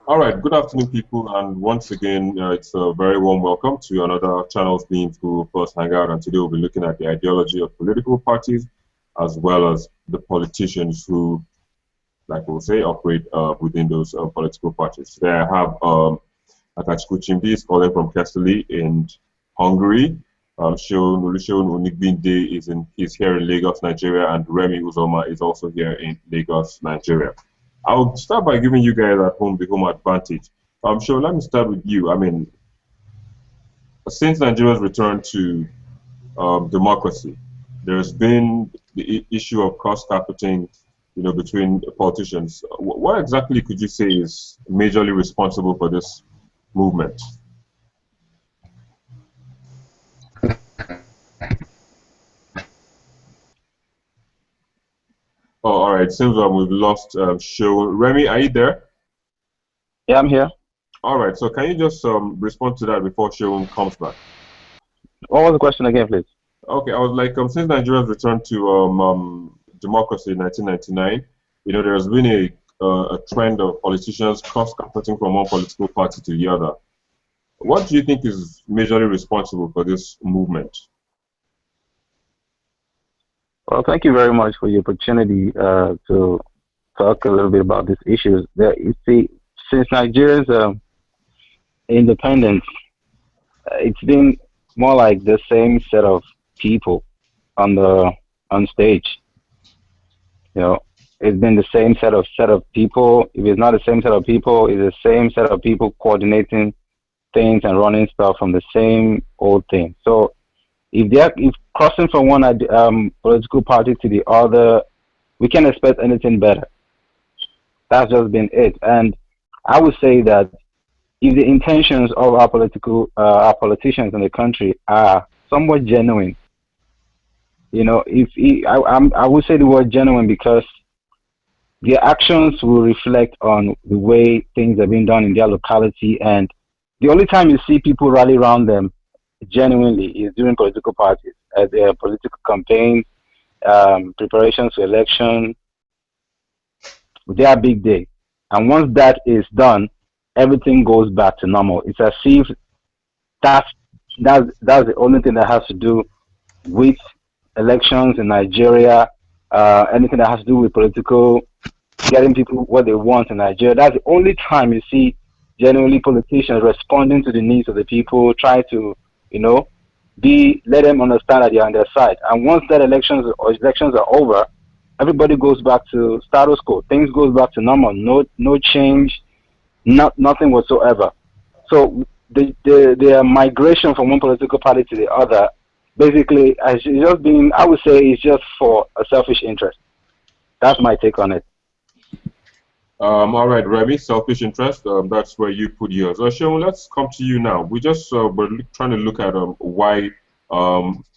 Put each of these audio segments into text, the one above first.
All right, good afternoon, people, and once again, it's a very warm welcome to another Channels Beans who first hang out. And today we'll be looking at the ideology of political parties as well as the politicians who, like we'll say, operate within those political parties. Today I have Akachukwu Chimbi calling from Kestali in Hungary. Olusegun Onigbinde is here in Lagos, Nigeria, and Remy Uzoma is also here in Lagos, Nigeria. I'll start by giving you guys at home the home advantage. Sure, let me start with you. I mean, since Nigeria's return to democracy, there's been the issue of cross-carpeting, between politicians. What exactly could you say is majorly responsible for this movement? Oh, all right. Seems like we've lost show. Remy, are you there? Yeah, I'm here. All right. So can you just respond to that before Sharon comes back? What was the question again, please? Okay, I was like, since Nigeria's returned to democracy in 1999, there's been a trend of politicians cross-carpeting from one political party to the other. What do you think is majorly responsible for this movement? Well, thank you very much for the opportunity to talk a little bit about these issues. You see, since Nigeria's independence, it's been more like the same set of people on stage. You know, it's been the same set of people. If it's not the same set of people, it's the same set of people coordinating things and running stuff from the same old thing. So if crossing from one political party to the other, we can't expect anything better. That's just been it. And I would say that if the intentions of our politicians in the country are somewhat genuine, I would say the word genuine because their actions will reflect on the way things are being done in their locality, and the only time you see people rally around them genuinely is during political parties, at their political campaigns, preparations for election, their big day. And once that is done, everything goes back to normal. It's as if that's that's the only thing that has to do with elections in Nigeria. Anything that has to do with political, getting people what they want in Nigeria. That's the only time you see genuinely politicians responding to the needs of the people, try to, let them understand that they're on their side. And once that elections are over, everybody goes back to status quo. Things goes back to normal. No change, nothing whatsoever. So the migration from one political party to the other, basically, has just been, I would say, it's just for a selfish interest. That's my take on it. All right, Remy, selfish interest. That's where you put yours. Sean, let's come to you now. We just we're trying to look at why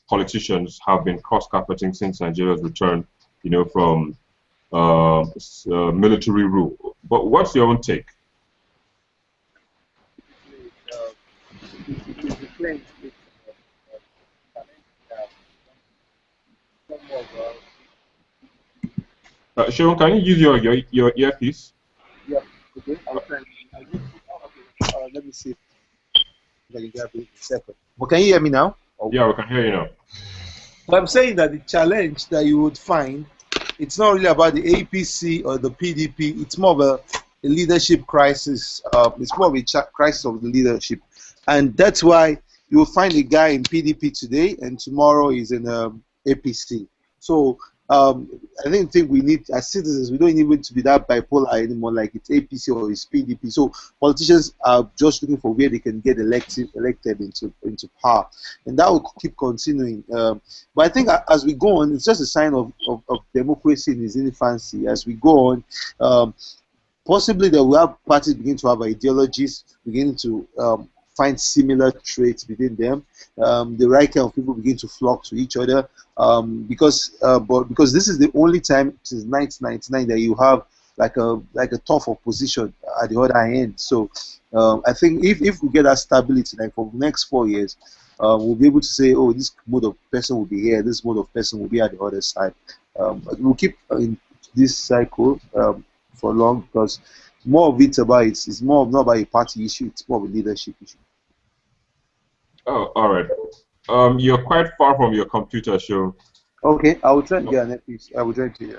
politicians have been cross-carpeting since Nigeria's return, from military rule. But what's your own take? Sean, can you use your earpiece? Yeah, okay. Let me see if I can get it in a second. But can you hear me now? Yeah, we can hear you now. Well, I'm saying that the challenge that you would find, it's not really about the APC or the PDP. It's more of a leadership crisis. It's more of a crisis of the leadership. And that's why you will find a guy in PDP today and tomorrow is in APC. So I think we need, as citizens, we don't need to be that bipolar anymore, like it's APC or it's PDP. So politicians are just looking for where they can get elected into power, and that will keep continuing. But I think as we go on, it's just a sign of democracy in its infancy. As we go on, possibly there will have parties begin to have ideologies, begin to find similar traits within them. The right kind of people begin to flock to each other because this is the only time since 1999 that you have like a tough opposition at the other end. So I think if we get that stability, like for the next 4 years, we'll be able to say, oh, this mode of person will be here, this mode of person will be at the other side. We'll keep in this cycle for long because More of it's about it's more not about a party issue. It's more of a leadership issue. Oh, all right. You're quite far from your computer, show. Okay, I will try to get an earpiece. I will try to.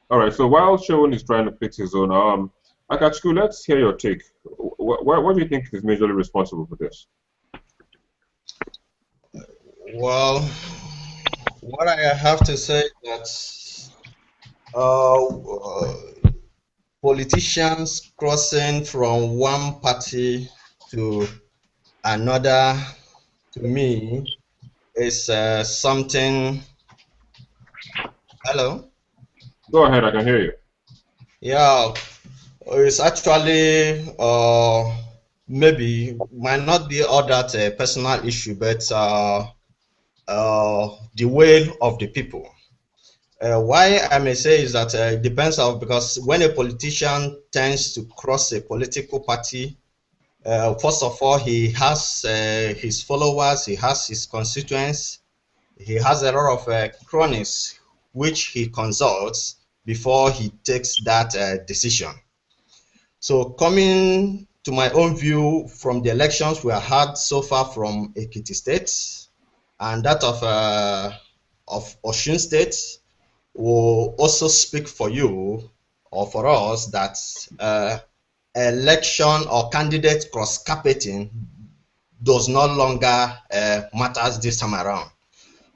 All right. So while Sean is trying to fix his own, Akachku, let's hear your take. What do you think is majorly responsible for this? Well, what I have to say that politicians crossing from one party to another, to me, is something. Hello? Go ahead. I can hear you. Yeah, it's actually maybe might not be all that personal issue, but the will of the people. Why I may say is that it depends on, because when a politician tends to cross a political party, first of all, he has his followers, he has his constituents, he has a lot of cronies which he consults before he takes that decision. So coming to my own view from the elections we have had so far from Ekiti State and that of Osun State, will also speak for you or for us that election or candidate cross-carpeting does no longer matters this time around.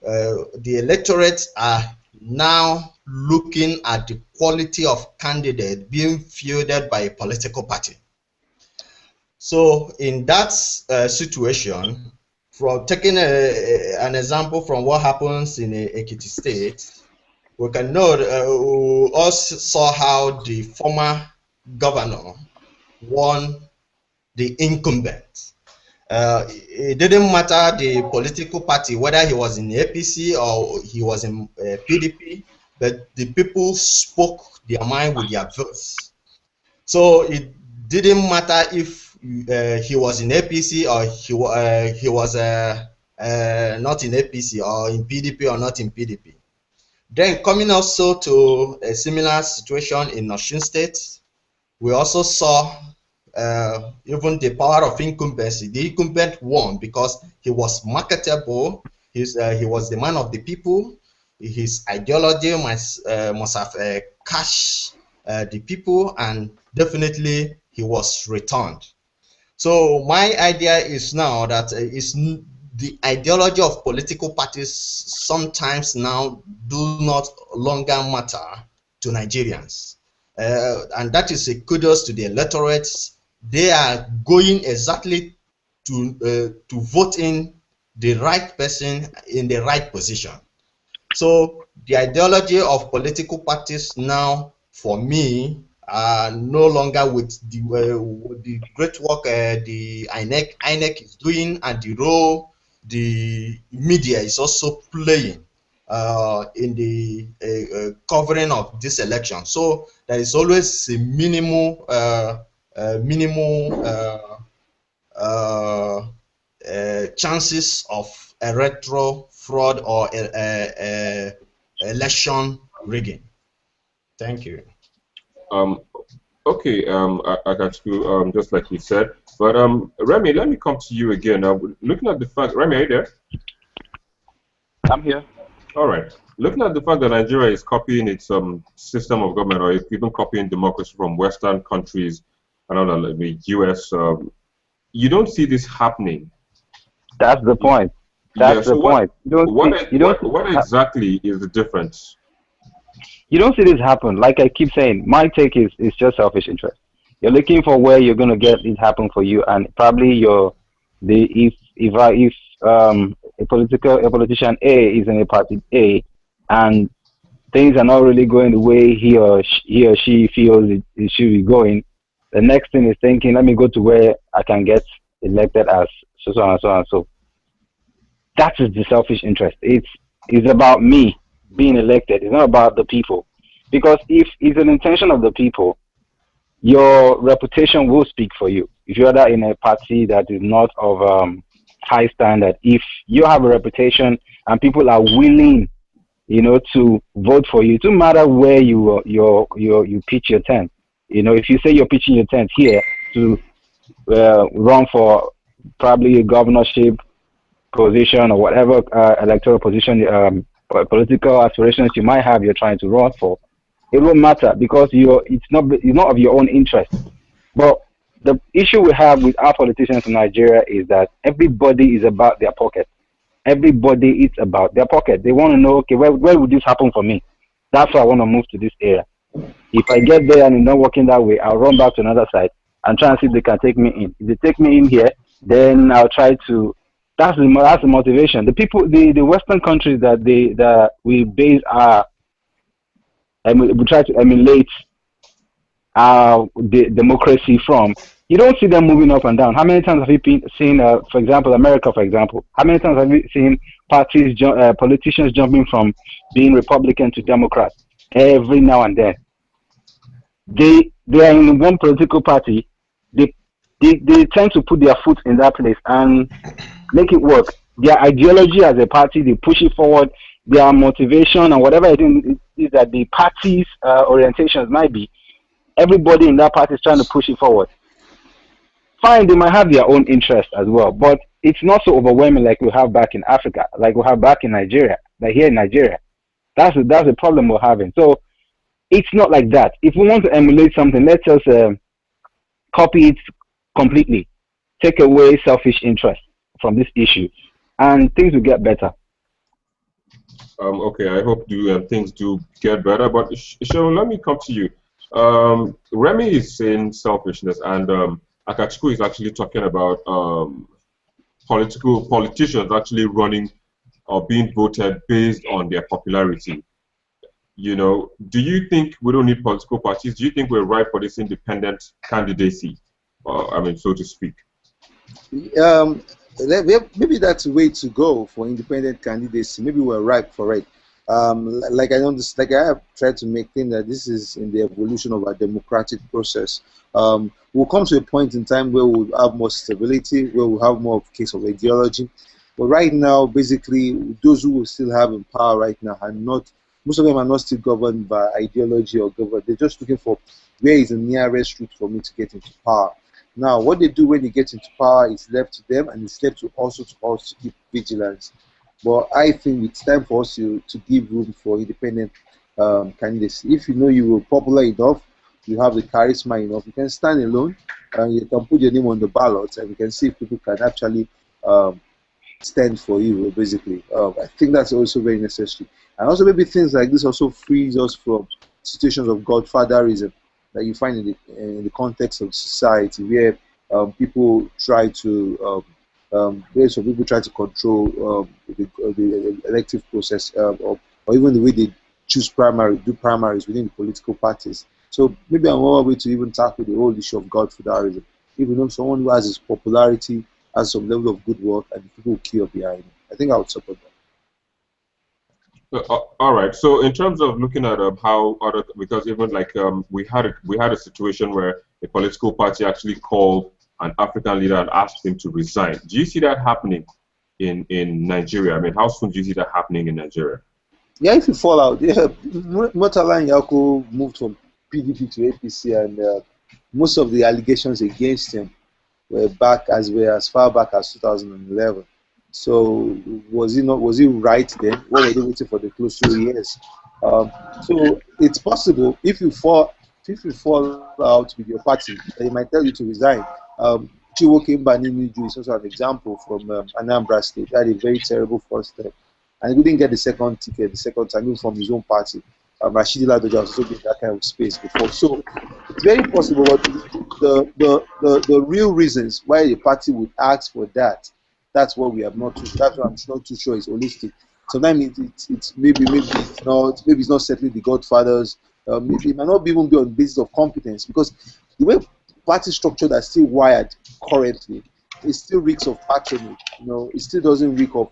The electorates are now looking at the quality of candidate being fielded by a political party. So in that situation, from taking an example from what happens in Ekiti State, we can know, we also saw how the former governor won the incumbent. It didn't matter the political party, whether he was in APC or he was in PDP, but the people spoke their mind with their voice. So it didn't matter if he was in APC or he was not in APC, or in PDP or not in PDP. Then coming also to a similar situation in Osun State, we also saw even the power of incumbency. The incumbent won because he was marketable. He was the man of the people. His ideology must have cashed the people, and definitely he was returned. So my idea is now that it's the ideology of political parties sometimes now do not longer matter to Nigerians. And that is a kudos to the electorates. They are going exactly to vote in the right person in the right position. So the ideology of political parties now, for me, are no longer with the great work the INEC is doing, and the role the media is also playing in the covering of this election. So there is always a minimal chances of electoral fraud or election rigging. Thank you. Okay, I got you, just like you said. But Remy, let me come to you again. Now, looking at the fact, Remy, are you there? I'm here. All right. Looking at the fact that Nigeria is copying its system of government, or even copying democracy from Western countries, I don't know, like the US, you don't see this happening. That's the point. Yeah. That's So the point. what exactly is the difference? You don't see this happen. Like I keep saying, my take is just selfish interest. You're looking for where you're gonna get it happen for you, and probably if a politician A is in a party A, and things are not really going the way he or she feels it should be going, the next thing is thinking, let me go to where I can get elected as so and so and so. That is the selfish interest. It's about me being elected. It's not about the people. Because if it's an intention of the people, your reputation will speak for you. If you're in a party that is not of high standard, if you have a reputation and people are willing to vote for you. It doesn't matter where you pitch your tent. If you say you're pitching your tent here to run for probably a governorship position or whatever electoral position, political aspirations you might have, you're trying to run for, it won't matter because it's not of your own interest. But the issue we have with our politicians in Nigeria is that everybody is about their pocket. Everybody is about their pocket. They want to know, okay, where would this happen for me? That's why I want to move to this area. If I get there and it's not working that way, I'll run back to another side and try and see if they can take me in. If they take me in here, then I'll try to. That's the motivation. The people, the Western countries that we base our, and we try to emulate the democracy from. You don't see them moving up and down. How many times have you seen, for example, America, for example? How many times have you seen politicians jumping from being Republican to Democrat every now and then? They are in one political party. They tend to put their foot in that place and make it work. Their ideology as a party, they push it forward. Their motivation and whatever it is that the party's orientations might be, everybody in that party is trying to push it forward. Fine, they might have their own interest as well, but it's not so overwhelming like we have back in Africa, like we have back in Nigeria, like here in Nigeria. That's the problem we're having. So it's not like that. If we want to emulate something, let's just copy it completely. Take away selfish interest from this issue, and things will get better. Okay, I hope things do get better. But Sharon, let me come to you. Remy is saying selfishness, and Akachukwu is actually talking about politicians actually running or being voted based on their popularity. Do you think we don't need political parties? Do you think we're ripe for this independent candidacy? So to speak. Maybe that's a way to go for independent candidacy. Maybe we're ripe for it. Like I have tried to make clear that this is in the evolution of our democratic process. We'll come to a point in time where we'll have more stability, where we'll have more of a case of ideology. But right now, basically, those who will still have in power right now are not. Most of them are not still governed by ideology or government. They're just looking for where is the nearest route for me to get into power. Now, what they do when they get into power is left to them, and it's left to us to keep vigilance. But I think it's time for us to give room for independent candidates. If you know you are popular enough, you have the charisma enough, you can stand alone, and you can put your name on the ballot, and you can see if people can actually stand for you, basically. I think that's also very necessary. And also maybe things like this also frees us from situations of godfatherism that you find in the context of society, where people try to where some people try to control the elective process, or even the way they do primaries within the political parties. So maybe another way to even tackle the whole issue of godfatherism. If you know someone who has his popularity, has some level of good work, and people will queue up behind him, I think I would support that. All right. So in terms of looking at how other, because even like we had a situation where a political party actually called an African leader and asked him to resign. Do you see that happening in Nigeria? I mean, how soon do you see that happening in Nigeria? Yeah, if you fall out, yeah, Murtala and Yako moved from PDP to APC, and most of the allegations against him were as far back as 2011. So was he right then? What were they waiting for the close 2 years? So it's possible if you fall out with your party, they might tell you to resign. Chiwoke Mbaninu is also an example from Anambra State. He had a very terrible first step, and he couldn't get the second ticket the second time, even from his own party. Rashidi Ladoja has also been that kind of space before. So it's very possible, but the real reasons why the party would ask for that, that's what we have not. That's what I'm not too sure is holistic. Sometimes it's maybe it's not certainly the godfathers. Maybe it might not even be on the basis of competence, because the way party structure that's still wired currently, it still reeks of patronage. It still doesn't reek of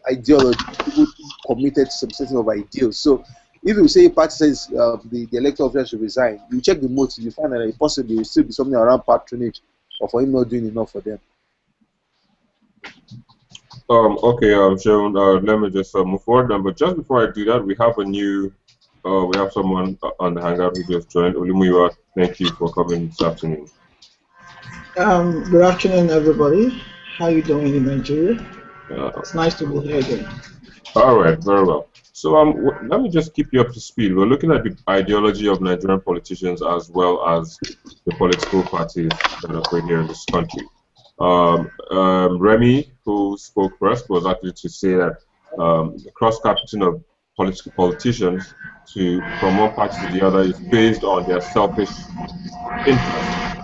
ideology. People committed to some setting of ideals. So if you say a party says the elected official should resign, you check the motive, you find that it possibly will still be something around patronage, or for him not doing enough for them. Okay, Sharon, let me just move forward. But just before I do that, we have someone on the Hangout who just joined. Olumuyiwa, thank you for coming this afternoon. Good afternoon, everybody. How you doing in Nigeria? Uh, It's nice to be here again. all right, very well. So let me just keep you up to speed. We're looking at the ideology of Nigerian politicians as well as the political parties that operate here in this country. Remy, who spoke first, was actually to say that the cross-carpeting of politicians from one party to the other is based on their selfish interests.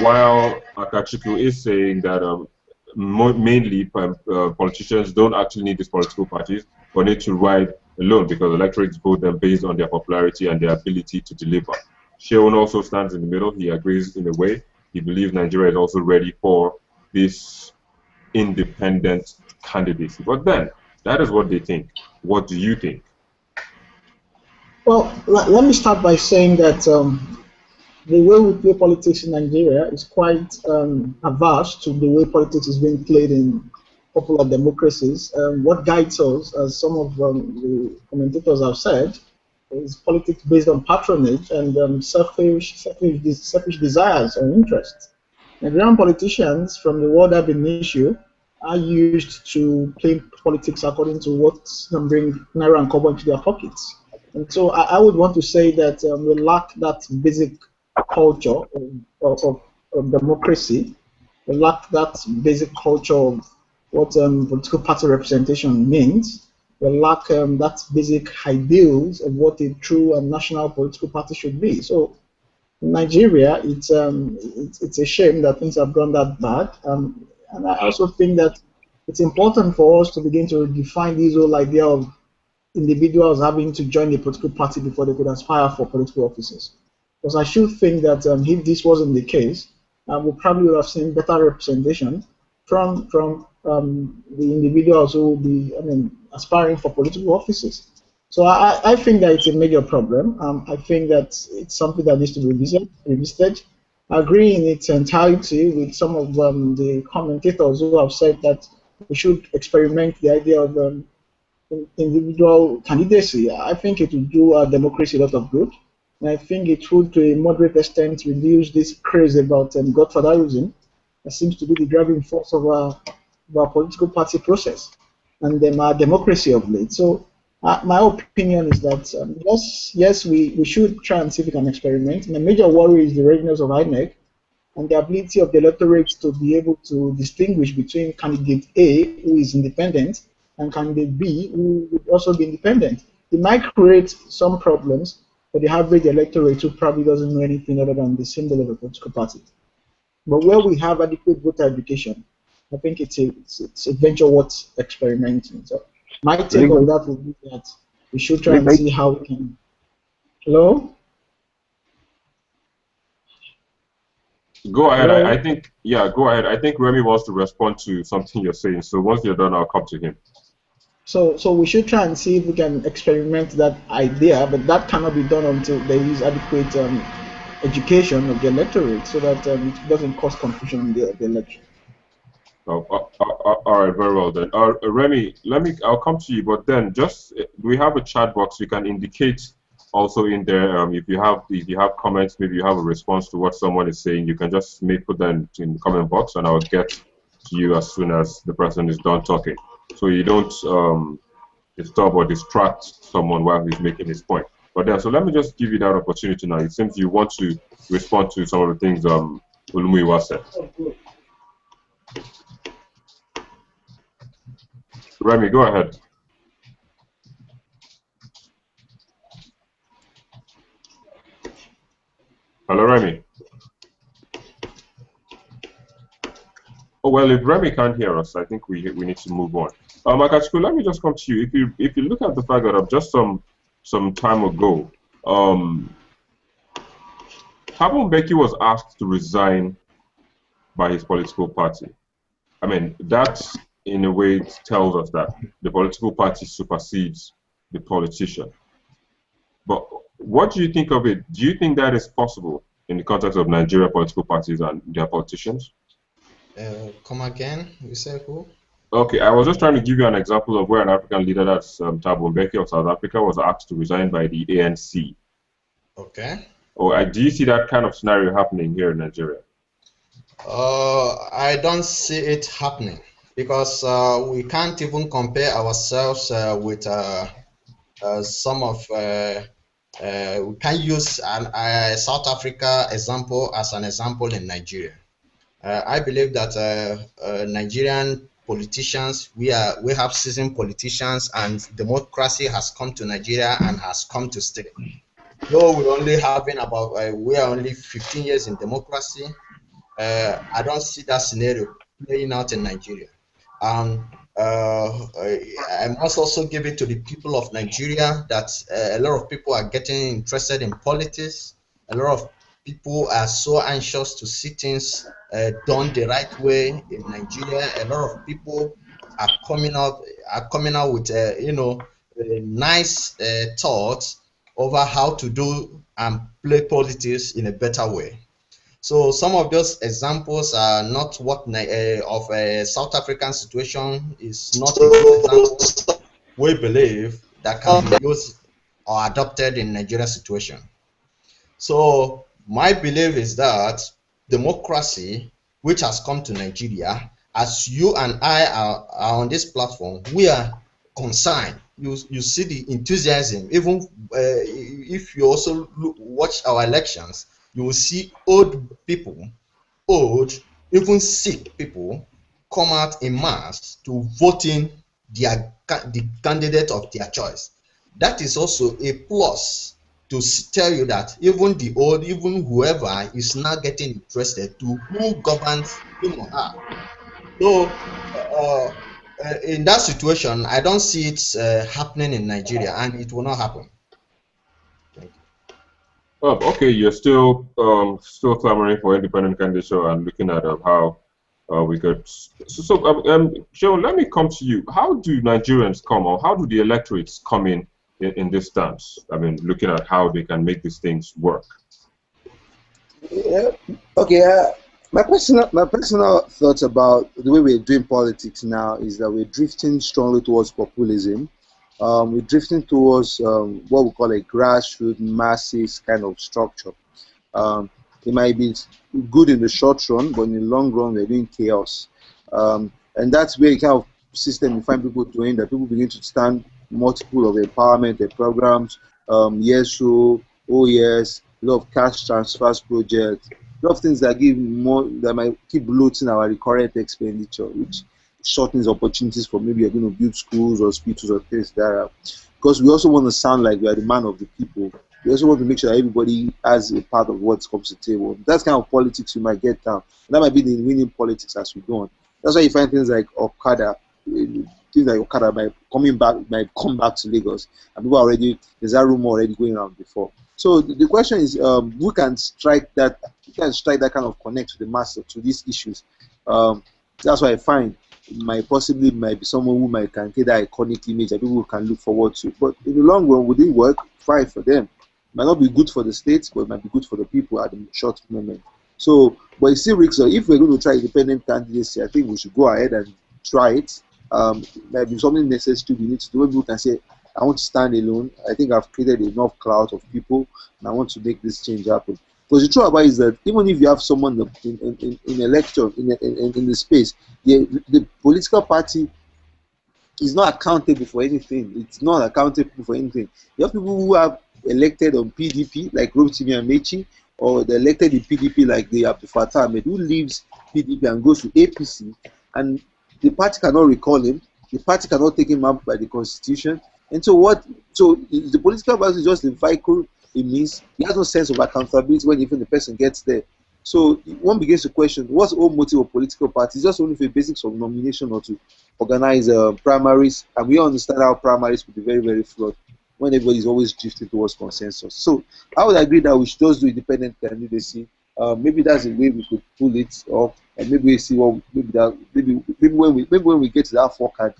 While Akachukwu is saying that mainly politicians don't actually need these political parties, but need to ride alone because electorates vote them based on their popularity and their ability to deliver. Sheon also stands in the middle. He agrees in a way. He believes Nigeria is also ready for this independent candidacy. But then, that is what they think. What do you think? Well, let me start by saying that the way we play politics in Nigeria is quite averse to the way politics is being played in popular democracies. What guides us, as some of the commentators have said, is politics based on patronage and selfish desires or interests. Nigerian politicians from the world have been issue are used to play politics according to what can bring naira and kobo into their pockets. And so I would want to say that we lack that basic culture of democracy. We lack that basic culture of what political party representation means. We lack that basic ideals of what a true and national political party should be. So in Nigeria, it's a shame that things have gone that bad. And I also think that it's important for us to begin to define this whole idea of individuals having to join a political party before they could aspire for political offices. Because I should think that if this wasn't the case, we probably would have seen better representation from the individuals who will be, aspiring for political offices. So I think that it's a major problem. I think that it's something that needs to be revisited. I agree in its entirety with some of the commentators who have said that we should experiment the idea of individual candidacy. I think it will do our democracy a lot of good. And I think it would, to a moderate extent, reduce this craze about godfatherism that seems to be the driving force of our political party process and our democracy of late. So my opinion is that yes, we should try and see if we can experiment. My major worry is the readiness of INEC and the ability of the electorate to be able to distinguish between candidate A, who is independent, and candidate B, who would also be independent. It might create some problems for the average electorate who probably doesn't know anything other than the symbol of a political party. But where we have adequate voter education, I think it's a venture worth experimenting. So my take on that would be that we should try and see how we can. Hello? Go ahead. Hello? I think, yeah, go ahead. I think Remy wants to respond to something you're saying. So once you're done, I'll come to him. So we should try and see if we can experiment that idea, but that cannot be done until there is adequate education of the electorate, so that it doesn't cause confusion in the election. All right, very well then. Remy, I'll come to you, but then just we have a chat box. You can indicate also in there if you have comments, maybe you have a response to what someone is saying. You can just put that in the comment box, and I'll get to you as soon as the person is done talking, so you don't disturb or distract someone while he's making his point. But then, so let me just give you that opportunity now. It seems you want to respond to some of the things Olumuyiwa said. Remy, go ahead. Hello, Remy. Oh well, if Remy can't hear us, I think we need to move on. Akachukwu, let me just come to you. If you look at the fact that just some time ago, Thabo Mbeki was asked to resign by his political party. I mean, that in a way tells us that the political party supersedes the politician. But what do you think of it? Do you think that is possible in the context of Nigeria political parties and their politicians? Come again? You say who? Okay, I was just trying to give you an example of where an African leader, that's Thabo Mbeki of South Africa, was asked to resign by the ANC. Okay. Or do you see that kind of scenario happening here in Nigeria? I don't see it happening because we can't even compare ourselves with some of. We can use South Africa example as an example in Nigeria. I believe that Nigerian politicians, we have seasoned politicians, and democracy has come to Nigeria and has come to stay. Though we are only 15 years in democracy, I don't see that scenario playing out in Nigeria. Um, I must also give it to the people of Nigeria that a lot of people are getting interested in politics. A lot of people are so anxious to see things done the right way in Nigeria. A lot of people are coming out with nice thoughts over how to do and play politics in a better way. So some of those examples are not what of a South African situation is not a good example. We believe that can be used or adopted in Nigeria situation. So my belief is that democracy, which has come to Nigeria, as you and I are on this platform, we are concerned. You see the enthusiasm. Even if you also watch our elections, you will see old, even sick people come out in mass to vote in the candidate of their choice. That is also a plus to tell you that even the old, even whoever is now getting interested to who governs him or her. So, in that situation, I don't see it happening in Nigeria, and it will not happen. Thank you. Okay, you're still clamoring for independent candidature and looking at how we could. Joe, let me come to you. How do Nigerians come, or how do the electorates come in this stance? I mean, looking at how they can make these things work. Yeah. Okay. My personal thoughts about the way we're doing politics now is that we're drifting strongly towards populism. We're drifting towards what we call a grassroots masses kind of structure. Um, it might be good in the short run, but in the long run, we're doing chaos. And that's where the kind of system you find people doing that people begin to stand multiple of empowerment programs, yes, so, oh yes, a lot of cash transfers projects, a lot of things that give more that might keep bloating our recurrent expenditure, which shortens opportunities for maybe you're going to build schools or hospitals or things like that. Because we also want to sound like we are the man of the people. We also want to make sure that everybody has a part of what comes to the table. That's kind of politics we might get down. And that might be the winning politics as we go on. That's why you find things like Okada, might come back to Lagos, and people already there's that rumor already going around before. So the question is, who can strike that kind of connect to the master to these issues. That's why I find might be someone who might can get that iconic image that people can look forward to. But in the long run, would it work? Fine for them. It might not be good for the states, but it might be good for the people at the short moment. So, but it's still risks. So if we're going to try independent candidacy, I think we should go ahead and try it. Might be something necessary we need to do. When people can say, I want to stand alone. I think I've created enough cloud of people, and I want to make this change happen. Because the truth about it is that even if you have someone in election in the space, the political party is not accountable for anything. It's not accountable for anything. You have people who have elected on PDP, like Rotimi and Mechi, or they elected in PDP, like the Abdul Fattah Ahmed, who leaves PDP and goes to APC, and the party cannot recall him. The party cannot take him up by the constitution. And so what? So the political party is just a vehicle. It means he has no sense of accountability when even the person gets there. So one begins to question what's the whole motive of political parties? Just only for the basics of nomination or to organize primaries, and we understand how primaries could be very, very flawed when everybody is always drifting towards consensus. So I would agree that we should just do independent candidacy. Maybe that's a way we could pull it off, and maybe we see what maybe when we get to that forecast,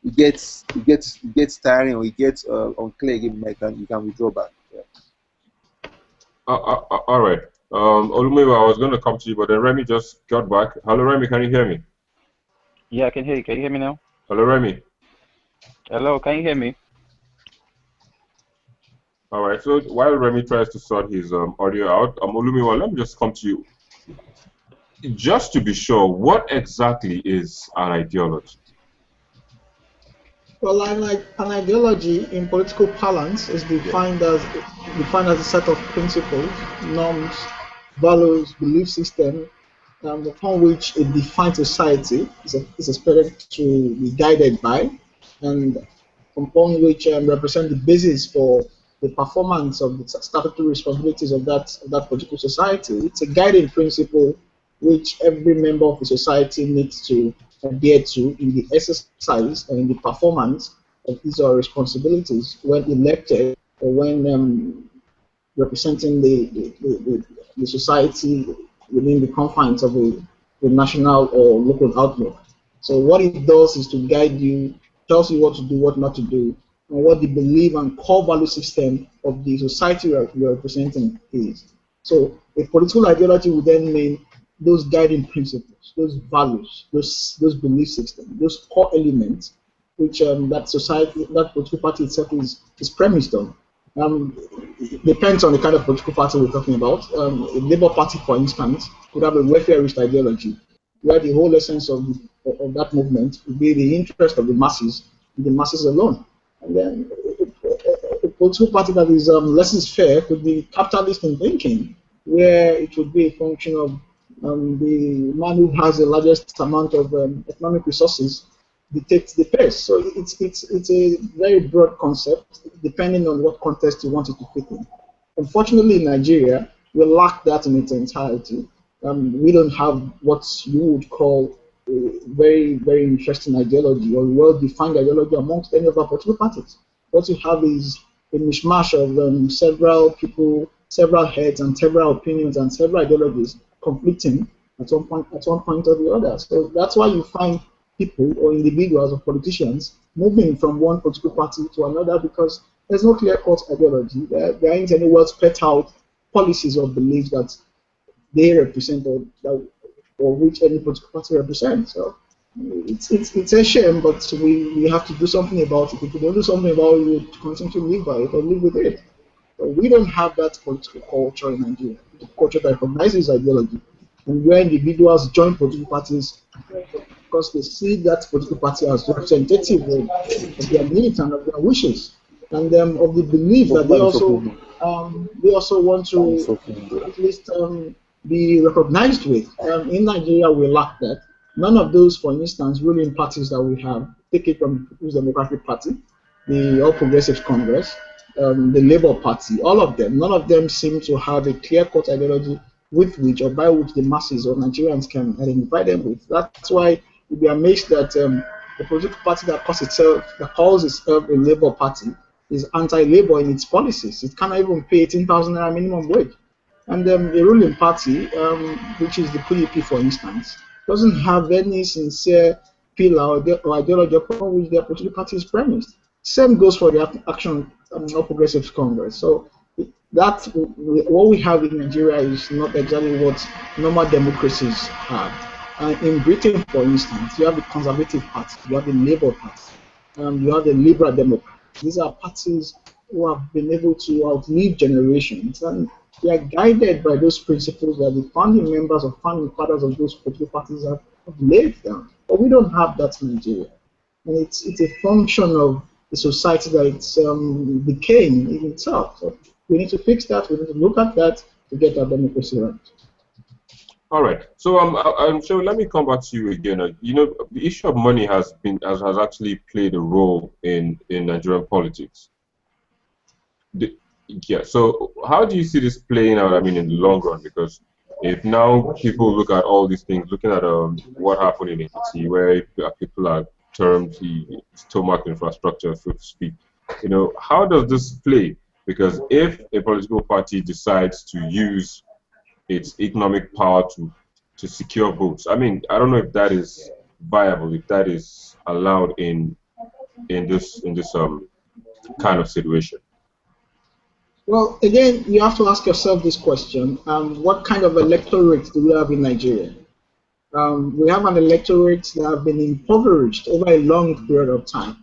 it gets tiring or it gets unclear again. You can withdraw back. Yeah. All right. Olumiwa, I was going to come to you, but then Remy just got back. Hello, Remy, can you hear me? Yeah, I can hear you. Can you hear me now? Hello, Remy. Hello, can you hear me? All right. So while Remy tries to sort his audio out, Olumiwa, let me just come to you. Just to be sure, what exactly is an ideology? Well, an ideology in political parlance is defined as a set of principles, norms, values, belief system, upon which a defined society is expected to be guided by, and upon which represent the basis for the performance of the statutory responsibilities of that particular society. It's a guiding principle which every member of the society needs to adhere to in the exercise and in the performance of his or her responsibilities when elected or when representing the society within the confines of a national or local outlook. So what it does is to guide you, tells you what to do, what not to do, and what the belief and core value system of the society you're representing is. So a political ideology would then mean those guiding principles, those values, those belief systems, those core elements which that society, that political party itself is premised on. It depends on the kind of political party we're talking about. A Labour Party, for instance, could have a welfareist ideology, where the whole essence of that movement would be the interest of the masses alone. And then a political party that is laissez-faire could be capitalist in thinking, where it would be a function of the man who has the largest amount of economic resources dictates the pace. So it's a very broad concept, depending on what context you want it to fit in. Unfortunately, in Nigeria, we lack that in its entirety. We don't have what you would call a very, very interesting ideology or well-defined ideology amongst any of our political parties. What you have is a mishmash of several people, several heads, and several opinions and several ideologies conflicting at one point or the other. So that's why you find people or individuals or politicians moving from one political party to another because there's no clear-cut ideology. There ain't any well spelled out policies or beliefs that they represent or which any political party represents. So it's a shame, but we have to do something about it. If we don't do something about it, we'll continue to live by it or live with it. But we don't have that political culture in Nigeria, the culture that recognizes ideology, and where individuals join political parties because they see that political party as representative of their needs and of their wishes, and of the belief that they also want to at least be recognized with. In Nigeria, we lack that. None of those, for instance, ruling parties that we have, take it from the People's Democratic Party, the All Progressives Congress, the Labour Party, all of them, none of them seem to have a clear-cut ideology with which or by which the masses or Nigerians can identify them with. That's why you'll be amazed that the political party that calls itself a Labour Party is anti-Labour in its policies. It cannot even pay 18,000 naira minimum wage. And a ruling party, which is the PDP, for instance, doesn't have any sincere pillar or ideology upon which their political party is premised. Same goes for the Action Progressive Congress. So that what we have in Nigeria is not exactly what normal democracies have. In Britain, for instance, you have the Conservative Party, you have the Labour Party, you have the Liberal Democrats. These are parties who have been able to outlive generations, and they are guided by those principles that the founding members or founding fathers of those political parties have laid down. But we don't have that in Nigeria. And it's a function of the society that it's decaying in itself. So we need to fix that. We need to look at that to get our democracy right. All right. So so let me come back to you again. You know, the issue of money has actually played a role in Nigerian politics. Yeah. So how do you see this playing out? I mean, in the long run, because if now people look at all these things, looking at what happened in Ekiti, where people are termed the stomach infrastructure, so to speak, you know, how does this play? Because if a political party decides to use its economic power to secure votes, I mean, I don't know if that is viable, if that is allowed in this kind of situation. Well, again, you have to ask yourself this question: what kind of electorate do we have in Nigeria? We have an electorate that have been impoverished over a long period of time.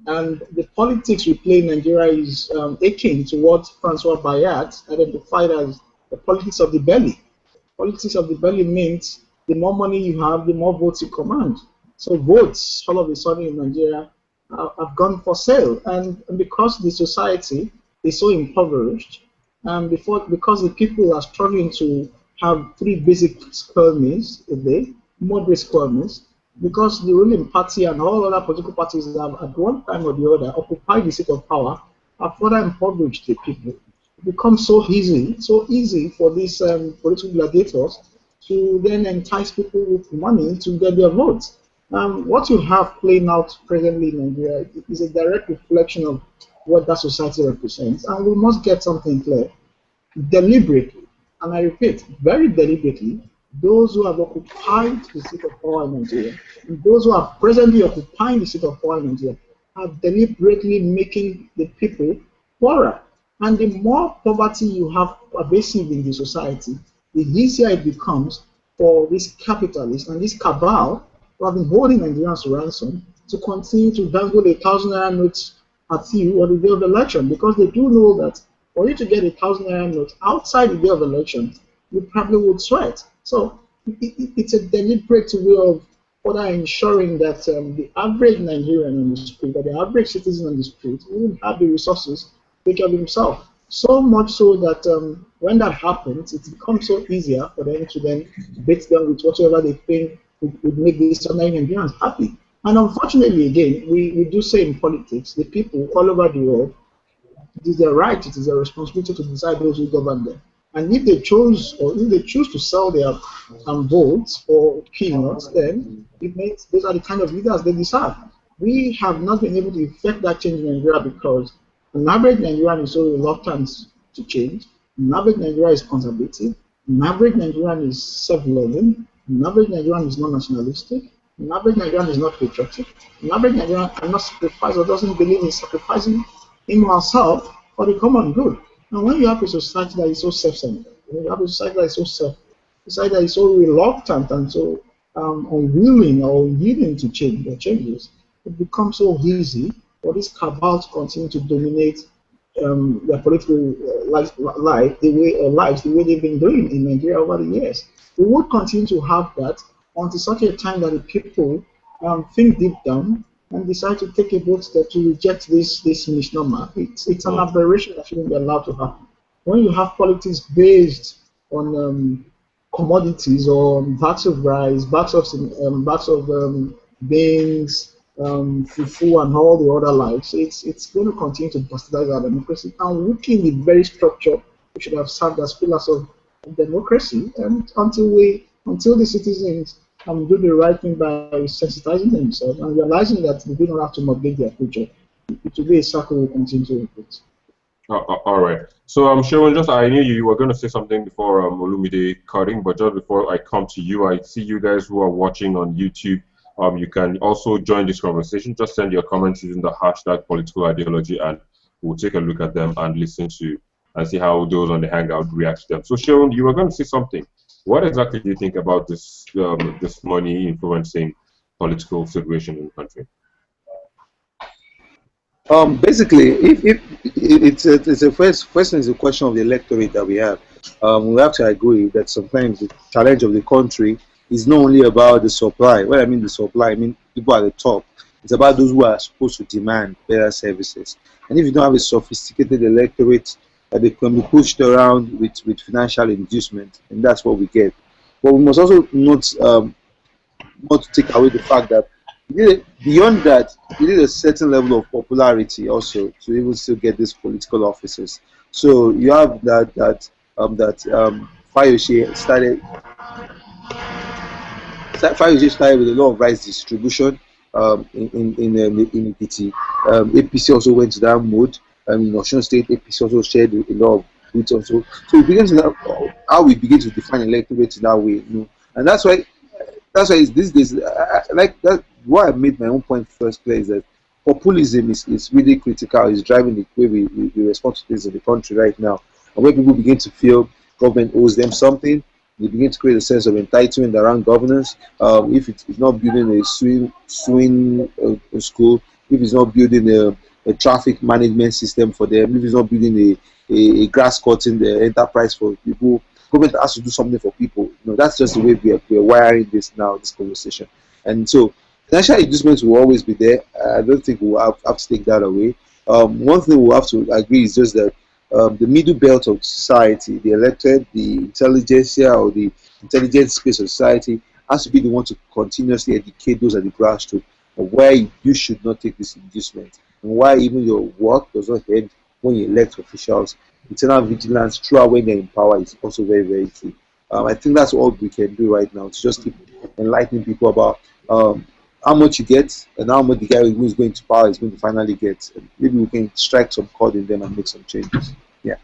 And the politics we play in Nigeria is akin to what Francois Bayat identified as the politics of the belly. Politics of the belly means the more money you have, the more votes you command. So votes, all of a sudden in Nigeria, have gone for sale. And because the society is so impoverished, because the people are struggling to have three basic square meals a day, moderate square meals, because the ruling party and all other political parties that have at one time or the other occupied the seat of power have further impoverished the people. It becomes so easy for these political gladiators to then entice people with money to get their votes. What you have playing out presently in Nigeria is a direct reflection of what that society represents, and we must get something clear. Deliberately, and I repeat, very deliberately, those who have occupied the seat of power in Nigeria, and those who are presently occupying the seat of power in Nigeria, are deliberately making the people poorer. And the more poverty you have pervasive in the society, the easier it becomes for this capitalist and this cabal who have been holding Nigerians to ransom to continue to dangle 1,000 naira notes at you on the day of election, because they do know that for you to get 1,000 naira note outside the day of election, you probably would sweat. So it's a deliberate way of further ensuring that the average Nigerian on the street, or the average citizen on the street, will have the resources to take care of himself. So much so that when that happens, it becomes so easier for them to then beat them with whatever they think would make these ordinary Nigerians happy. And unfortunately, again, we do say in politics, the people all over the world, it is their right, it is their responsibility to decide those who govern them. And if they choose to sell their votes for peanuts, then it means those are the kind of leaders they deserve. We have not been able to effect that change in Nigeria because an average Nigerian is so reluctant to change. An average Nigerian is conservative. An average Nigerian is self-loving. An average Nigerian is not nationalistic. An average Nigerian is not patriotic. An average Nigerian cannot sacrifice or doesn't believe in sacrificing him or herself for the common good. And when you have a society that is so self-centered, when you have a society that is society that is so reluctant and so unwilling or yielding to change or changes, it becomes so easy for this cabal to continue to dominate their political lives the way they've been doing in Nigeria over the years. We would continue to have that until such a time that the people think deep down and decide to take a bold step to reject this misnomer. It's an aberration that shouldn't be allowed to happen. When you have politics based on commodities or bags of rice, bags of beans, fufu, and all the other likes, it's going to continue to bastardize our democracy and weaken the very structure we should have served as pillars of democracy. And until the citizens do the right thing by sensitizing themselves and realizing that they do not have to mortgage their future, it will be a cycle we continue to repeat. All right. So Sharon, just I knew you were going to say something before Olumide cutting, but just before I come to you, I see you guys who are watching on YouTube. You can also join this conversation. Just send your comments using the hashtag political ideology, and we'll take a look at them and listen to and see how those on the Hangout react to them. So Sharon, you were going to say something. What exactly do you think about this this money influencing political situation in the country? Basically, if it's a first question is a question of the electorate that we have. We have to agree that sometimes the challenge of the country is not only about the supply. When I mean the supply, I mean people at the top. It's about those who are supposed to demand better services. And if you don't have a sophisticated electorate, they can be pushed around with financial inducement, and that's what we get. But we must also not take away the fact that beyond that, you need a certain level of popularity also to even still get these political offices. So you have that Fayose started with a lot of rice distribution in Ekiti. APC also went to that mode. In Osun State, APC also shared a lot of goods also. So we begin to how we begin to define electorate in that way, and that's why it's these days like that. Why I made my own point first clear is that populism is really critical. It's driving the way we respond to things in the country right now. And when people begin to feel government owes them something, they begin to create a sense of entitlement around governance. If it's not building a swing school, if it's not building a traffic management system for them, if it's not building a grass cutting the enterprise for people, government has to do something for people. That's just the way we're wiring this now, this conversation. And so financial inducements will always be there. I don't think we'll have to take that away. One thing we'll have to agree is just that the middle belt of society, the elected, the intelligentsia, or the intelligent space of society, has to be the one to continuously educate those at the grassroots of why you should not take this inducement, and why even your work does not end when you elect officials. Internal vigilance throughout when they're in power is also very, very key. I think that's all we can do right now, to just keep enlightening people about how much you get and how much the guy who is going to power is going to finally get. And maybe we can strike some chord in them and make some changes. Yeah.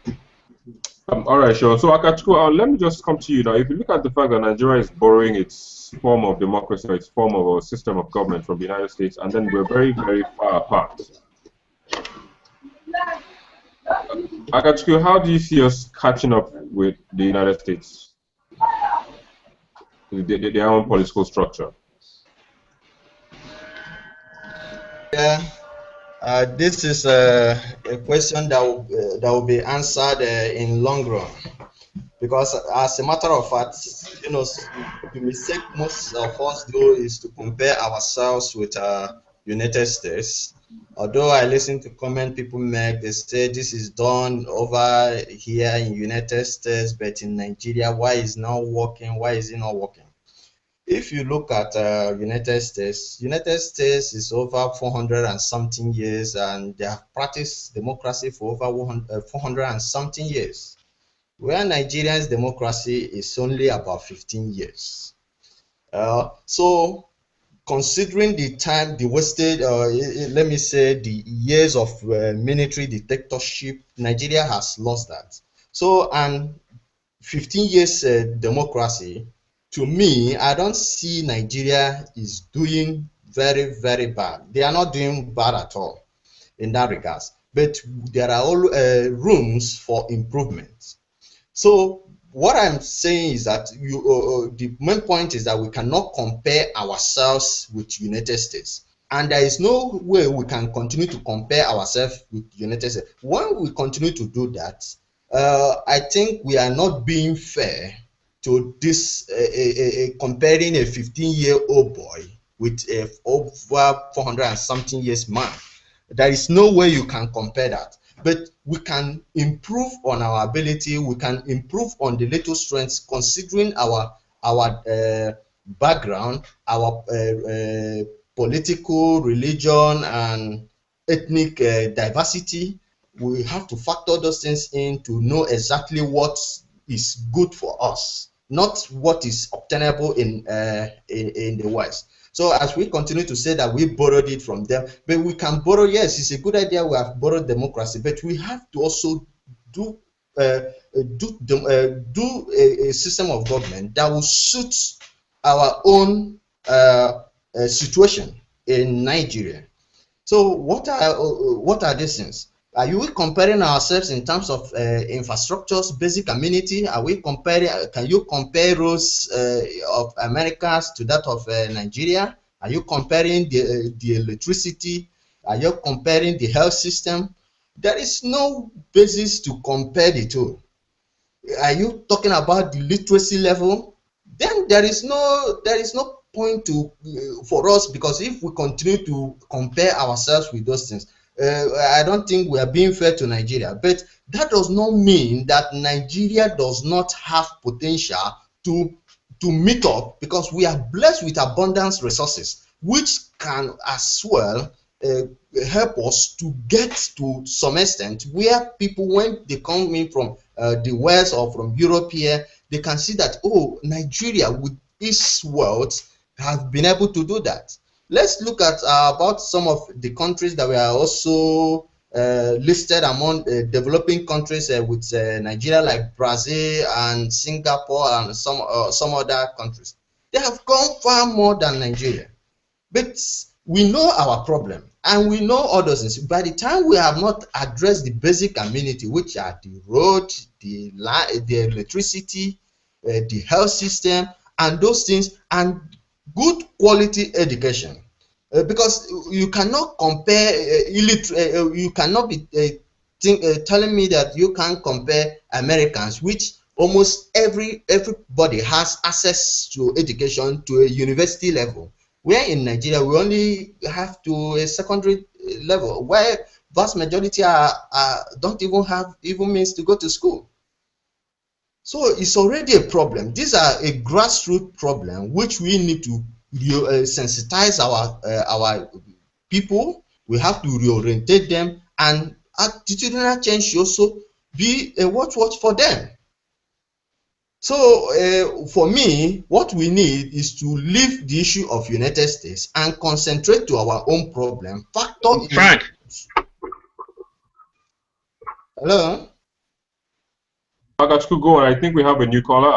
All right, sure. So, Akachukwu, let me just come to you now. If you look at the fact that Nigeria is borrowing its form of democracy, its form of a system of government from the United States, and then we're very, very far apart. Akachukwu, how do you see us catching up with the United States, their own political structure? Yeah, this is a question that will be answered in long run, because as a matter of fact, the mistake most of us do is to compare ourselves with United States. Although I listen to comment people make, they say this is done over here in United States, but in Nigeria, why is not working? Why is it not working? If you look at United States is over 400 and something years, and they have practiced democracy for over 400 and something years, where Nigeria's democracy is only about 15 years. So considering the time, the wasted, let me say the years of military dictatorship, Nigeria has lost that. So, and 15 years democracy, to me, I don't see Nigeria is doing very, very bad. They are not doing bad at all in that regards, but there are all rooms for improvement. So what I'm saying is that the main point is that we cannot compare ourselves with United States. And there is no way we can continue to compare ourselves with United States. When we continue to do that, I think we are not being fair to this comparing a 15-year-old boy with a over 400 and something years man. There is no way you can compare that. But we can improve on our ability. We can improve on the little strengths, considering our background, our political, religion, and ethnic diversity. We have to factor those things in to know exactly what is good for us, not what is obtainable in the West. So as we continue to say that we borrowed it from them, but we can borrow, yes, it's a good idea we have borrowed democracy, but we have to also do a system of government that will suit our own situation in Nigeria. So what are these things? Are we comparing ourselves in terms of infrastructures, basic amenity? Are we comparing? Can you compare roads of Americas to that of Nigeria? Are you comparing the electricity? Are you comparing the health system? There is no basis to compare the two. Are you talking about the literacy level? Then there is no point to for us, because if we continue to compare ourselves with those things, I don't think we are being fair to Nigeria. But that does not mean that Nigeria does not have potential to meet up, because we are blessed with abundant resources, which can as well help us to get to some extent where people, when they come in from the West or from Europe here, they can see that, oh, Nigeria with its wealth have been able to do that. Let's look at about some of the countries that were also listed among developing countries with Nigeria, like Brazil and Singapore and some other countries. They have gone far more than Nigeria. But we know our problem. and we know all those things. By the time we have not addressed the basic amenity, which are the road, the electricity, the health system, and those things, and good quality education, because you cannot compare you cannot be telling me that you can compare Americans, which almost everybody has access to education to a university level, where in Nigeria we only have to a secondary level, where vast majority don't even have means to go to school. So it's already a problem. These are a grassroots problem which we need to sensitize our people. We have to reorientate them, and attitudinal change should also be a watch for them. So for me, what we need is to leave the issue of United States and concentrate to our own problem. Frank. Hello. Go on. I think we have a new caller.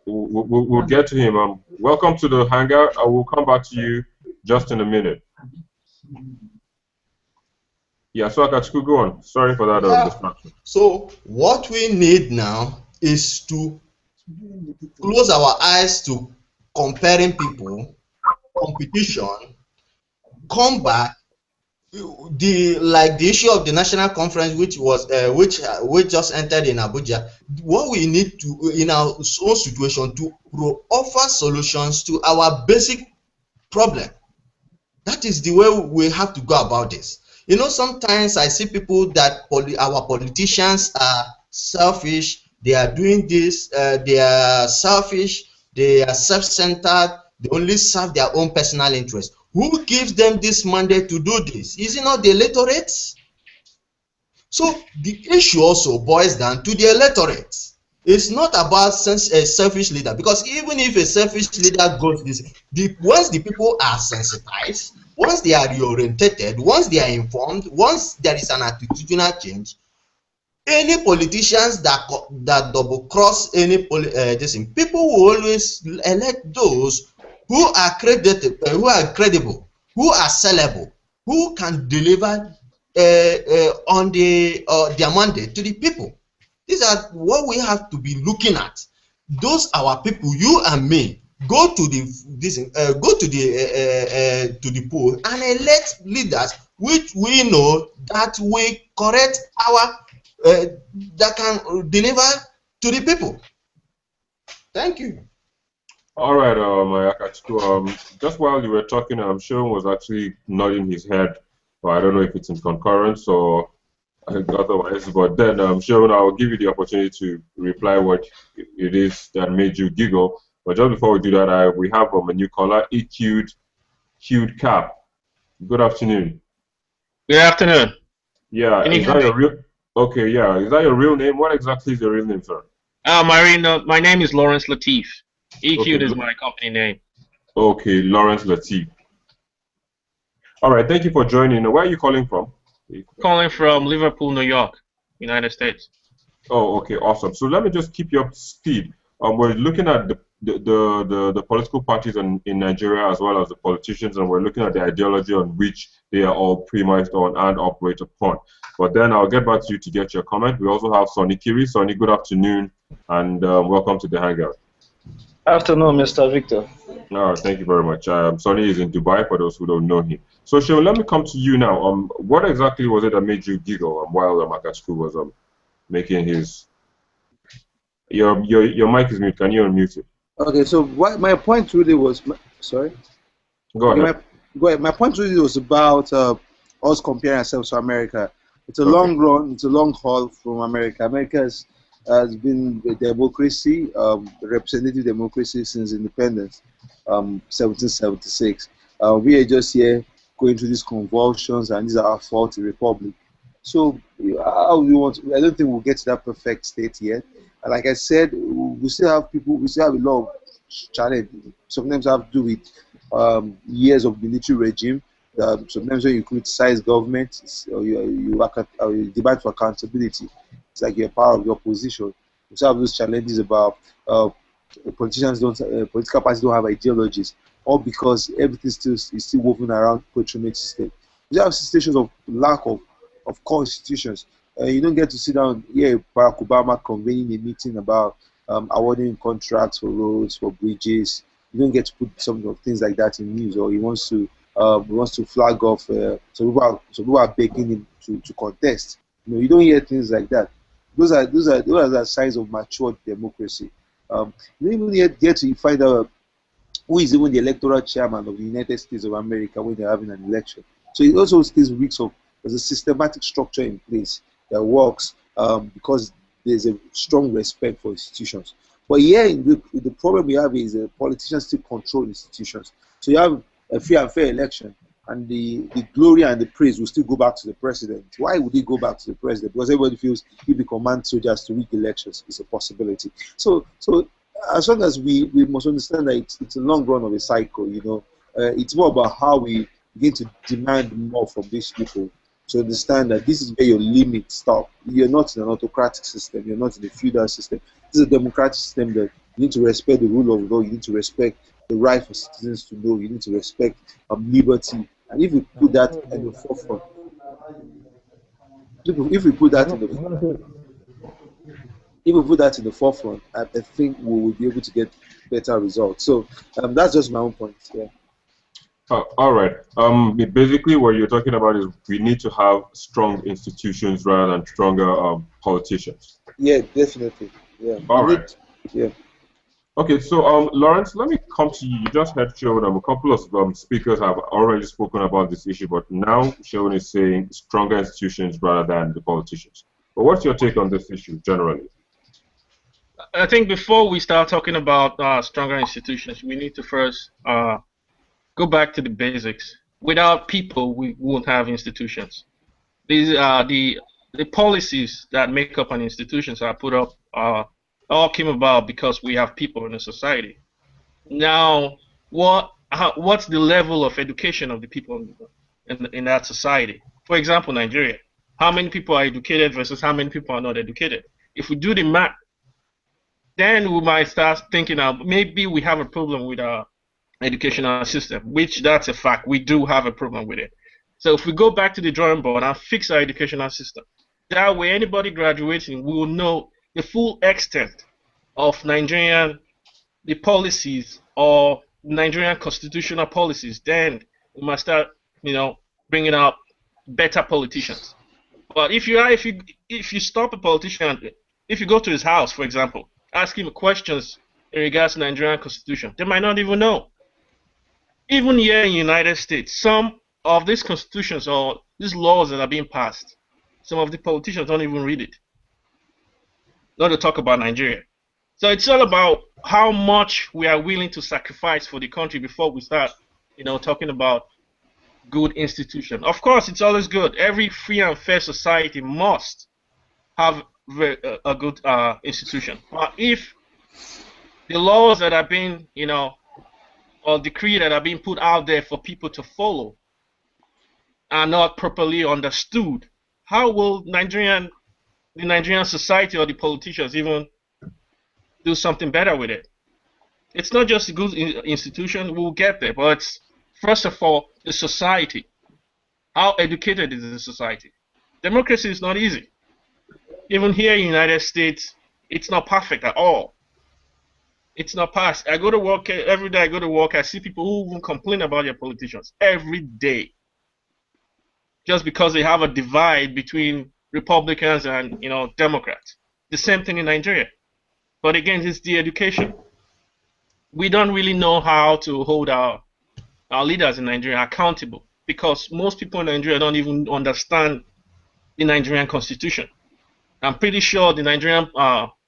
We'll get to him. Welcome to the hangout. I will come back to you just in a minute. Yeah, so Akachukwu, go on. Sorry for that distraction. So what we need now is to close our eyes to comparing people, competition, come back. The issue of the national conference, which just entered in Abuja. What we need to, in our own situation, to offer solutions to our basic problem. That is the way we have to go about this. You know, sometimes I see people that our politicians are selfish. They are doing this. They are selfish. They are self-centered. They only serve their own personal interest. Who gives them this mandate to do this? Is it not the electorate? So the issue also boils down to the electorate. It's not about a selfish leader, because even if a selfish leader goes this, once the people are sensitized, once they are reorientated, once they are informed, once there is an attitudinal change, any politicians that double cross any people will always elect those who are credible, who are sellable, who can deliver on their mandate to the people. These are what we have to be looking at. Those our people, you and me, go to the poll and elect leaders which we know that will correct our that can deliver to the people. Thank you. All right, Akachukwu, just while you were talking, Sean was actually nodding his head. So I don't know if it's in concurrence or otherwise, but then Sean, I'll give you the opportunity to reply what it is that made you giggle. But just before we do that, we have a new caller, EQ'd Cap. Good afternoon. Good afternoon. Yeah, is that your real? Okay, yeah, is that your real name? What exactly is your real name, sir? My name is Lawrence Latif. EQ'd Okay. is my company name. Okay, Lawrence Latif. All right, thank you for joining. Where are you calling from? Calling from Liverpool, New York, United States. Oh, okay, awesome. So let me just keep you up to speed. We're looking at the political parties in Nigeria, as well as the politicians, and we're looking at the ideology on which they are all premised on and operate upon. But then I'll get back to you to get your comment. We also have Sonny Kiri. Sonny, good afternoon, and welcome to the Hangout. Afternoon, Mr. Victor. Thank you very much. Sonny is in Dubai, for those who don't know him. So, Sean, let me come to you now. What exactly was it that made you giggle while Akachukwu was making his... Your mic is mute. Can you unmute it? Okay, so what my point really was... Sorry? Go ahead. Go ahead. My point really was about us comparing ourselves to America. It's a long run. It's a long haul from America. America has been a democracy, representative democracy since independence, 1776. We are just here going through these convulsions, and these are our faulty republic. So how we want? I don't think we'll get to that perfect state yet. And like I said, we still have people. We still have a lot of challenge. Sometimes have to do with years of military regime. Sometimes when you criticize government, you demand for accountability. It's like you're part of the opposition. We still have those challenges about politicians don't, political parties don't have ideologies. or because everything is still woven around patronage system. You have situations of lack of core institutions. You don't get to sit down here, Barack Obama convening a meeting about awarding contracts for roads, for bridges. You don't get to put some of things like that in news, or he wants to flag off. Some people are begging him to contest. You don't hear things like that. Those are signs of matured democracy. You don't even yet get to find out who is even the electoral chairman of the United States of America when they're having an election. So it also still reeks of there's a systematic structure in place that works because there's a strong respect for institutions. But here, the problem we have is politicians still control institutions. So you have a free and fair election, and the glory and the praise will still go back to the president. Why would he go back to the president? Because everybody feels if he commands soldiers to rig elections, it's a possibility. So as long as we must understand that it's a long run of a cycle, it's more about how we begin to demand more from these people to understand that this is where your limits stop. You're not in an autocratic system. You're not in a feudal system. This is a democratic system that you need to respect the rule of law. You need to respect the right for citizens to know. You need to respect liberty. And if we put that at the forefront, if we put that in the if we put that in the forefront, I think we will be able to get better results. So that's just my own point. Yeah. All right. Basically, what you're talking about is we need to have strong institutions rather than stronger politicians. Yeah, definitely. Yeah. All right. Yeah. Okay, so Lawrence, let me come to you. You just had shown a couple of speakers have already spoken about this issue, but now Sharon is saying stronger institutions rather than the politicians. But what's your take on this issue generally? I think before we start talking about stronger institutions, we need to first go back to the basics. Without people, we won't have institutions. These are the policies that make up an institutions are put up all came about because we have people in a society. Now, what's the level of education of the people in that society? For example, Nigeria. How many people are educated versus how many people are not educated? If we do the math, then we might start thinking maybe we have a problem with our educational system, which that's a fact. We do have a problem with it. So if we go back to the drawing board and fix our educational system, that way anybody graduating will know the full extent of the policies or Nigerian constitutional policies. Then we must start, bringing out better politicians. But if you stop a politician, if you go to his house, for example, ask him questions in regards to Nigerian constitution, they might not even know. Even here in the United States, some of these constitutions or these laws that are being passed, some of the politicians don't even read it. Not to talk about Nigeria. So it's all about how much we are willing to sacrifice for the country before we start, talking about good institution. Of course, it's always good. Every free and fair society must have a good institution. But if the laws that are being, or decree that are being put out there for people to follow are not properly understood, how will the Nigerian society or the politicians even do something better with it? It's not just a good institution, we'll get there, but it's, first of all, the society. How educated is the society? Democracy is not easy. Even here in the United States, it's not perfect at all. It's not passed. I go to work every day. I go to work. I see people who even complain about their politicians every day, just because they have a divide between Republicans and Democrats. The same thing in Nigeria. But again, it's the education. We don't really know how to hold our leaders in Nigeria accountable because most people in Nigeria don't even understand the Nigerian constitution. I'm pretty sure the Nigerian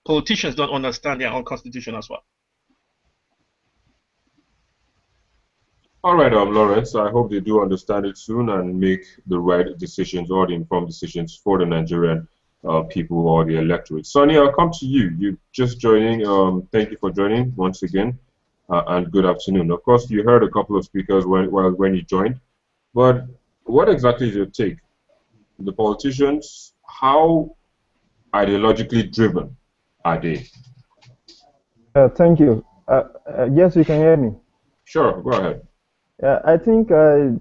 politicians don't understand their own constitution as well. All right, Lawrence, I hope they do understand it soon and make the right decisions or the informed decisions for the Nigerian people or the electorate. Sonny, I'll come to you. You're just joining. Thank you for joining once again, and good afternoon. Of course, you heard a couple of speakers when you joined, but what exactly is your take? The politicians, how ideologically driven are they? Thank you. Yes, you can hear me. Sure, go ahead. Yeah, I think for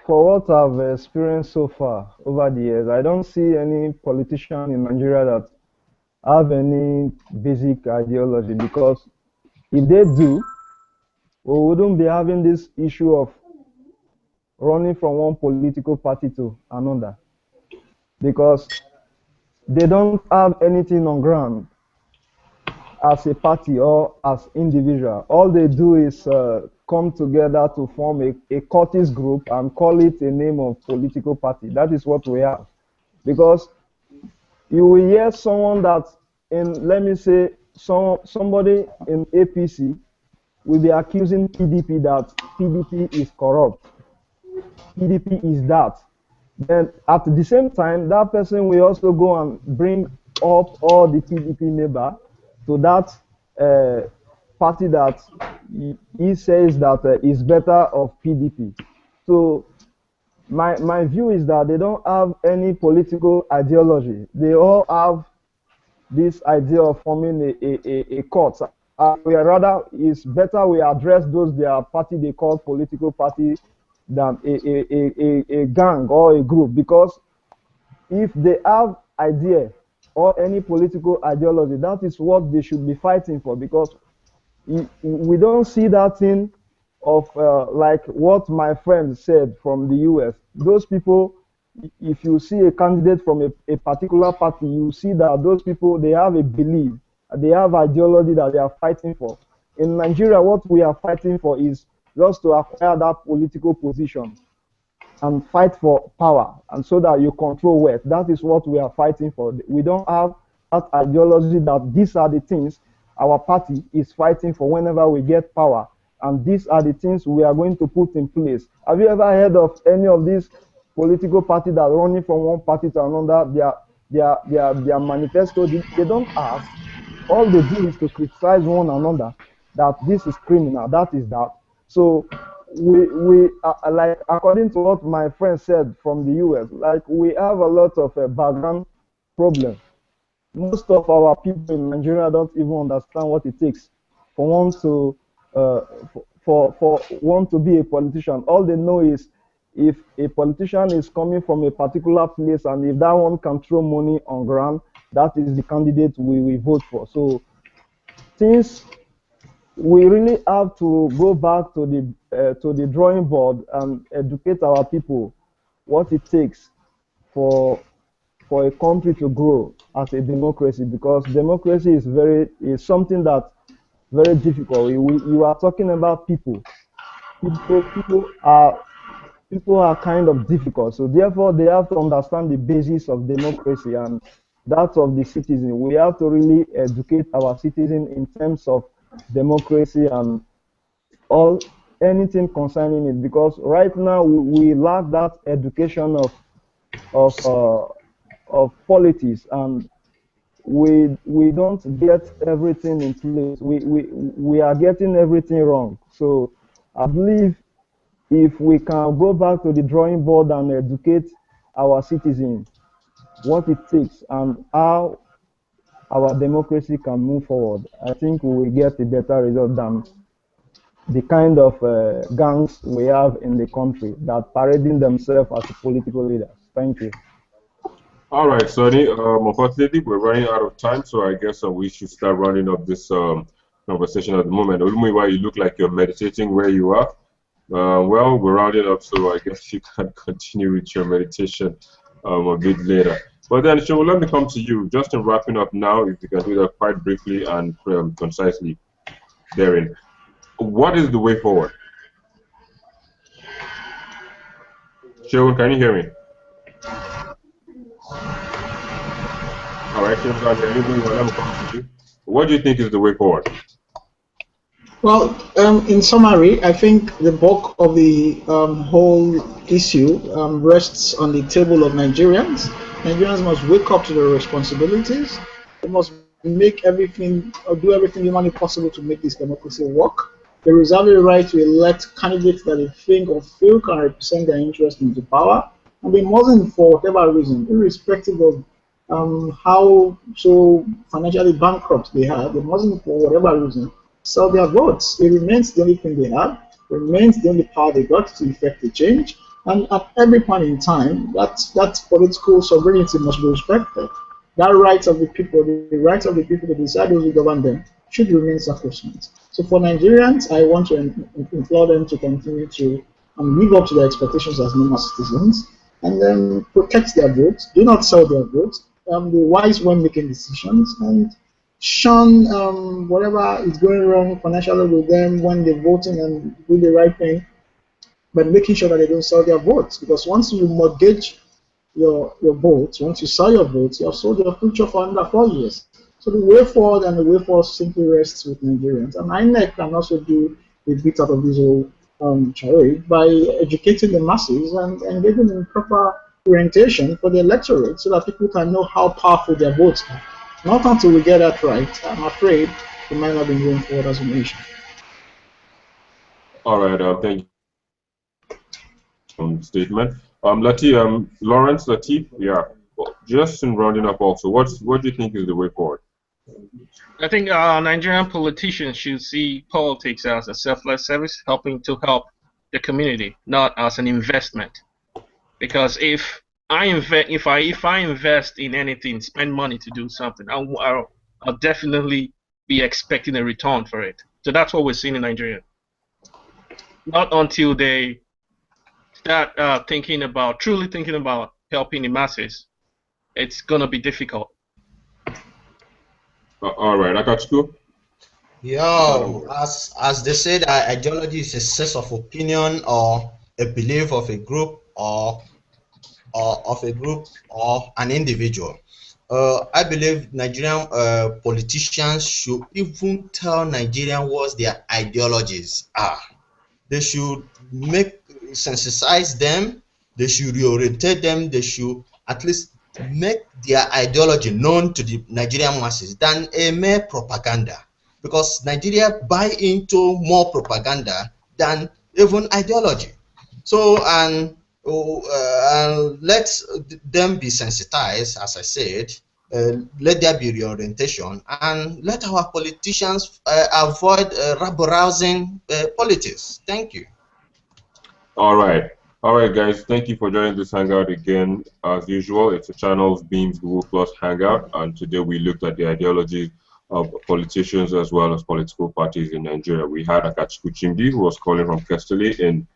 what I've experienced so far over the years, I don't see any politician in Nigeria that have any basic ideology, because if they do, we wouldn't be having this issue of running from one political party to another, because they don't have anything on ground as a party or as individual. All they do is come together to form a cultist group and call it a name of political party. That is what we have. Because you will hear someone that, in, let me say, somebody in APC will be accusing PDP that PDP is corrupt, PDP is that. Then at the same time, that person will also go and bring up all the PDP member to that party that he says that is better of PDP. So my view is that they don't have any political ideology. They all have this idea of forming a court. We are rather, it's better we address those their party they call political party than a gang or a group, because if they have idea or any political ideology, that is what they should be fighting for, because we don't see that thing of like what my friend said from the US. Those people, if you see a candidate from a particular party, you see that those people, they have a belief, they have ideology that they are fighting for. In Nigeria, what we are fighting for is just to acquire that political position and fight for power, and so that you control wealth. That is what we are fighting for. We don't have that ideology that these are the things our party is fighting for whenever we get power, and these are the things we are going to put in place. Have you ever heard of any of these political parties that are running from one party to another? Their manifesto, they don't ask. All they do is to criticize one another, that this is criminal, that is that. So we like, according to what my friend said from the US, like, we have a lot of background problem. Most of our people in Nigeria don't even understand what it takes for one to for one to be a politician. All they know is, if a politician is coming from a particular place and if that one can throw money on ground, that is the candidate we will vote for. So since we really have to go back to the drawing board and educate our people what it takes for a country to grow as a democracy, because democracy is something that very difficult. You are talking about people. People are kind of difficult. So therefore, they have to understand the basis of democracy and that of the citizen. We have to really educate our citizen in terms of democracy and all anything concerning it, because right now we lack that education of uh, of politics, and we don't get everything in place. We are getting everything wrong. So I believe if we can go back to the drawing board and educate our citizens what it takes and how our democracy can move forward, I think we will get a better result than the kind of gangs we have in the country that parading themselves as political leaders. Thank you. All right, Sonny. Unfortunately, we're running out of time, so I guess we should start running up this conversation at the moment. Olumiwa, you look like you're meditating where you are. Well, we're rounding up, so I guess you can continue with your meditation a bit later. But then, Show, let me come to you. Just in wrapping up now, if you can do that quite briefly and concisely, therein. What is the way forward? Show, can you hear me? All right, let me come to you. What do you think is the way forward? Well, in summary, I think the bulk of the whole issue rests on the table of Nigerians. Nigerians must wake up to their responsibilities. They must make everything, or do everything humanly possible to make this democracy work. They reserve the right to elect candidates that they think or feel can represent their interest into power. And they mustn't, for whatever reason, irrespective of how so financially bankrupt they are, they mustn't, for whatever reason, sell their votes. It remains the only thing they have, remains the only power they got to effect the change. And at every point in time, that political sovereignty must be respected. That right of the people, the right of the people to decide who will govern them, should remain sacrosanct. So for Nigerians, I want to implore them to continue to live up to their expectations as normal citizens, and then protect their votes. Do not sell their votes. Be wise when making decisions, and shun whatever is going wrong financially with them when they're voting, and do the right thing, but making sure that they don't sell their votes. Because once you mortgage your votes, once you sell your votes, you have sold your future for under 4 years. So the way forward and the way forward simply rests with Nigerians. And INEC can also do a bit out of this whole charade by educating the masses and giving them proper orientation for the electorate so that people can know how powerful their votes are. Not until we get that right, I'm afraid we might not be moving forward as a nation. All right, thank you for the statement. Lawrence Latif, yeah. Well, just in rounding up also, what do you think is the way forward? I think Nigerian politicians should see politics as a selfless service, helping to help the community, not as an investment. Because if I invest in anything, spend money to do something, I'll definitely be expecting a return for it. So that's what we're seeing in Nigeria. Not until they start truly thinking about helping the masses, it's gonna be difficult. All right, I got you. Yo, as they say that ideology is a set of opinion or a belief of a group or an individual. I believe Nigerian politicians should even tell Nigerians what their ideologies are. They should sensitize them. They should reorientate them. They should at least make their ideology known to the Nigerian masses than a mere propaganda. Because Nigeria buy into more propaganda than even ideology. So let them be sensitized, as I said. Let there be reorientation, and let our politicians avoid rabble-rousing politics. Thank you. All right. All right, guys. Thank you for joining this hangout again. As usual, it's a Channels Beams Google Plus hangout, and today we looked at the ideologies of politicians as well as political parties in Nigeria. We had Akachukwu Chimdi, who was calling from Kestele in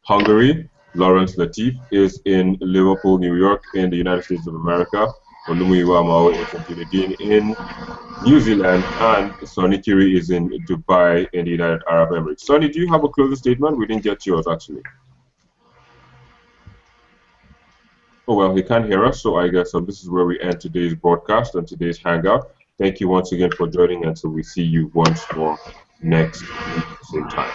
Hungary. Lawrence Latif is in Liverpool, New York, in the United States of America. Olumuyiwa Mao is in Dunedin in New Zealand, and Sonny Kiri is in Dubai in the United Arab Emirates. Sonny, do you have a closing statement? We didn't get yours, actually. Oh, well, he can't hear us, so I guess this is where we end today's broadcast and today's hangout. Thank you once again for joining, and so we see you once more next week, same time.